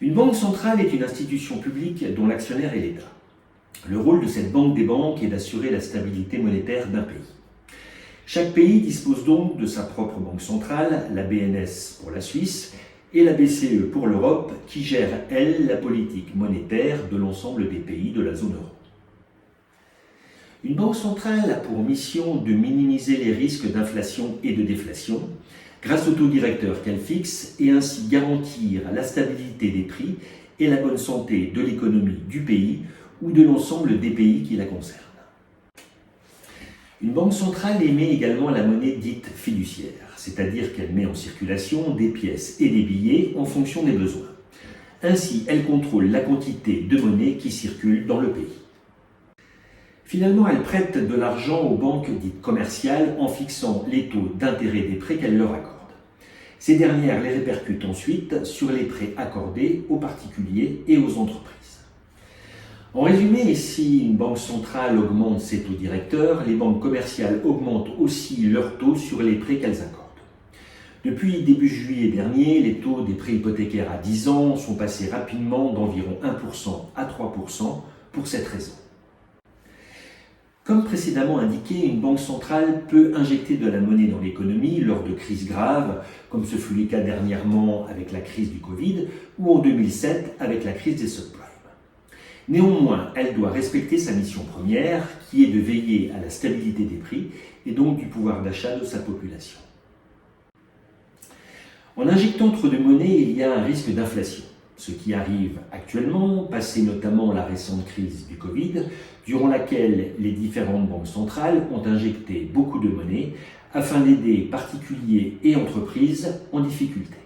Une banque centrale est une institution publique dont l'actionnaire est l'État. Le rôle de cette banque des banques est d'assurer la stabilité monétaire d'un pays. Chaque pays dispose donc de sa propre banque centrale, la BNS pour la Suisse et la BCE pour l'Europe, qui gère, elle, la politique monétaire de l'ensemble des pays de la zone euro. Une banque centrale a pour mission de minimiser les risques d'inflation et de déflation grâce au taux directeur qu'elle fixe et ainsi garantir la stabilité des prix et la bonne santé de l'économie du pays ou de l'ensemble des pays qui la concernent. Une banque centrale émet également la monnaie dite fiduciaire, c'est-à-dire qu'elle met en circulation des pièces et des billets en fonction des besoins. Ainsi, elle contrôle la quantité de monnaie qui circule dans le pays. Finalement, elle prête de l'argent aux banques dites commerciales en fixant les taux d'intérêt des prêts qu'elle leur accorde. Ces dernières les répercutent ensuite sur les prêts accordés aux particuliers et aux entreprises. En résumé, si une banque centrale augmente ses taux directeurs, les banques commerciales augmentent aussi leurs taux sur les prêts qu'elles accordent. Depuis début juillet dernier, les taux des prêts hypothécaires à 10 ans sont passés rapidement d'environ 1% à 3% pour cette raison. Comme précédemment indiqué, une banque centrale peut injecter de la monnaie dans l'économie lors de crises graves, comme ce fut le cas dernièrement avec la crise du Covid ou en 2007 avec la crise des subprimes. Néanmoins, elle doit respecter sa mission première, qui est de veiller à la stabilité des prix et donc du pouvoir d'achat de sa population. En injectant trop de monnaie, il y a un risque d'inflation, ce qui arrive actuellement, passé notamment la récente crise du Covid, durant laquelle les différentes banques centrales ont injecté beaucoup de monnaie afin d'aider particuliers et entreprises en difficulté.